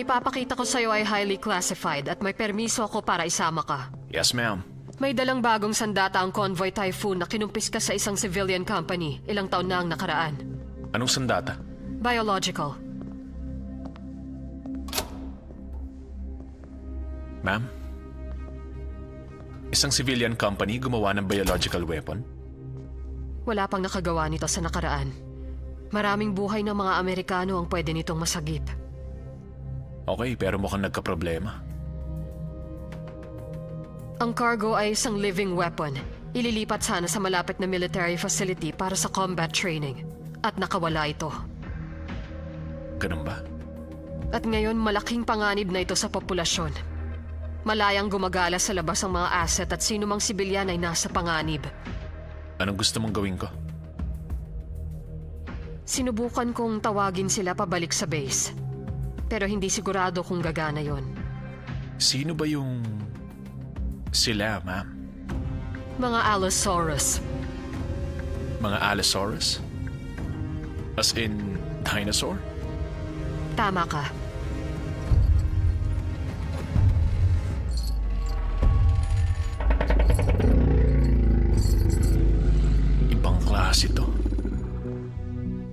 ipapakita ko sa'yo ay highly classified at may permiso ako para isama ka. Yes, ma'am. May dalang bagong sandata ang Convoy Typhoon na kinumpis ka sa isang civilian company ilang taon na ang nakaraan. Anong sandata? Biological. Ma'am? Isang civilian company gumawa ng biological weapon? Wala pang nakagawa nito sa nakaraan. Maraming buhay ng mga Amerikano ang pwede nitong masagip. Okay, pero mukhang nagka-problema. Ang cargo ay isang living weapon. Ililipat sana sa malapit na military facility para sa combat training. At nakawala ito. Ganun ba? At ngayon malaking panganib na ito sa populasyon. Malayang gumagala sa labas ang mga asset at sino mang sibilyan ay nasa panganib. Anong gusto mong gawin ko? Sinubukan kong tawagin sila pabalik sa base. Pero hindi sigurado kung gagana yon. Sino ba yung... sila, ma'am? Mga Allosaurus. Mga Allosaurus? As in, dinosaur? Tama ka. Ibang klase to.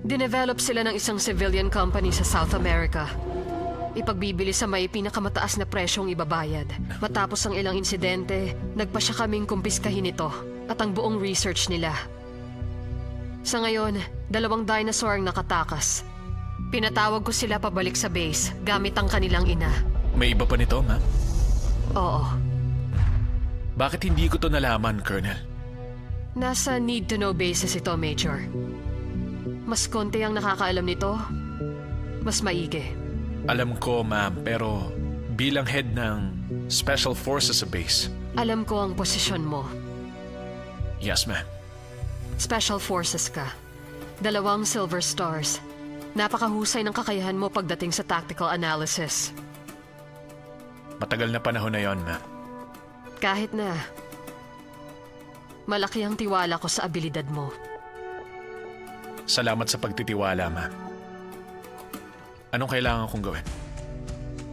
Dinevelop sila ng isang civilian company sa South America. Ipagbibili sa may pinakamataas na presyong ibabayad. Matapos ang ilang insidente, nagpa siya kaming kumpiskahin ito at ang buong research nila. Sa ngayon, 2 dinosaur ang nakatakas. Pinatawag ko sila pabalik sa base gamit ang kanilang ina. May iba pa nito, ma'am? Oo. Bakit hindi ko to nalaman, Colonel? Nasa need-to-know basis ito, Major. Mas konti ang nakakaalam nito, mas maigi. Alam ko, ma'am, pero bilang head ng Special Forces sa base. Alam ko ang posisyon mo. Yes, ma'am. Special Forces ka. 2 Silver Stars. Napakahusay ng kakayahan mo pagdating sa tactical analysis. Matagal na panahon na yon, ma'am. Kahit na, malaki ang tiwala ko sa abilidad mo. Salamat sa pagtitiwala, ma'am. Anong kailangan kong gawin?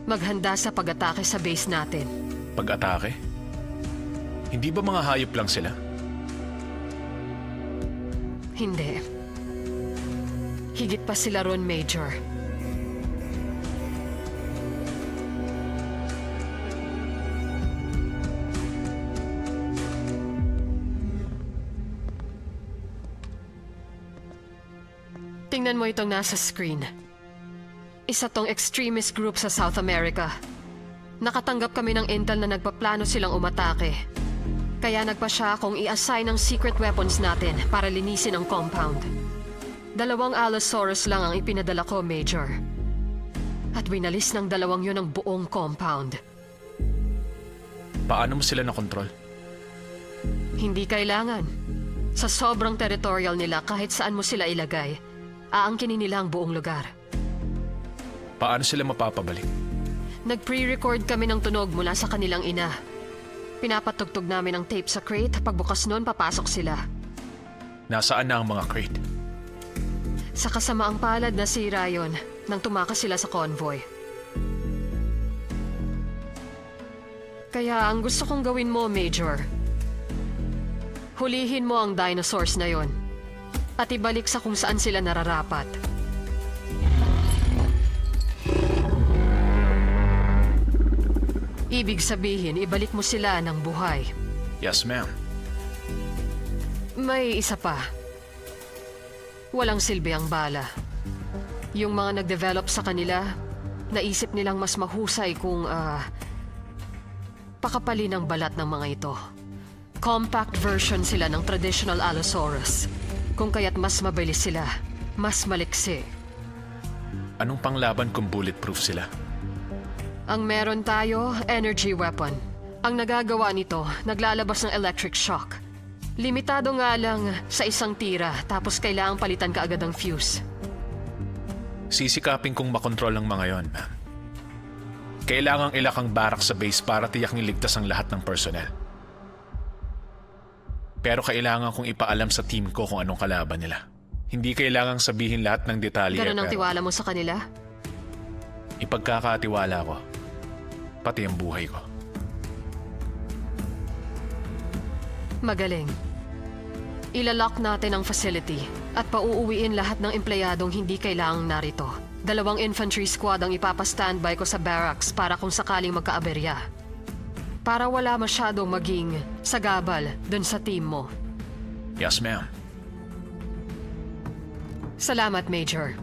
Maghanda sa pag-atake sa base natin. Pag-atake? Hindi ba mga hayop lang sila? Hindi. Higit pa sila ron, Major. Tingnan mo itong nasa screen. Isa tong extremist group sa South America. Nakatanggap kami ng intel na nagpaplano silang umatake. Kaya nagpa siya kung i-assign ang secret weapons natin para linisin ang compound. 2 Allosaurus lang ang ipinadala ko, Major. At winalis ng 2 yun ang buong compound. Paano mo sila nakontrol? Hindi kailangan. Sa sobrang territorial nila kahit saan mo sila ilagay, aangkinin nila ang buong lugar. Paano sila mapapabalik? Nag-pre-record kami ng tunog mula sa kanilang ina. Pinapatugtog namin ang tape sa crate. Pagbukas nun, papasok sila. Nasaan na ang mga crate? Sa kasamaang palad na si Ryan nang tumakas sila sa convoy. Kaya ang gusto kong gawin mo, Major, hulihin mo ang dinosaurs na yon at ibalik sa kung saan sila nararapat. Ibig sabihin, ibalik mo sila ng buhay. Yes, ma'am. May isa pa. Walang silbi ang bala. Yung mga nag-develop sa kanila, naisip nilang mas mahusay kung pakapalin ang balat ng mga ito. Compact version sila ng traditional Allosaurus. Kung kaya't mas mabilis sila, mas maliksi. Anong panglaban kung bulletproof sila? Ang meron tayo, energy weapon. Ang nagagawa nito, naglalabas ng electric shock. Limitado nga lang sa isang tira, tapos kailangang palitan ka agad ang fuse. Sisikapin kong makontrol ang mga yon, ma'am. Kailangang ilakang barak sa base para tiyak niligtas ang lahat ng personnel. Pero kailangan kong ipaalam sa team ko kung anong kalaban nila. Hindi kailangang sabihin lahat ng detalye. Ganun ang pero tiwala mo sa kanila? Ipagkakatiwala ko. Pati ang buhay ko. Magaling. Ilalock natin ang facility at pauuwiin lahat ng empleyadong hindi kailangang narito. 2 infantry squad ang ipapastandby ko sa barracks para kung sakaling magkaaberya. Para wala masyadong maging sagabal dun sa team mo. Yes, ma'am. Salamat, Major.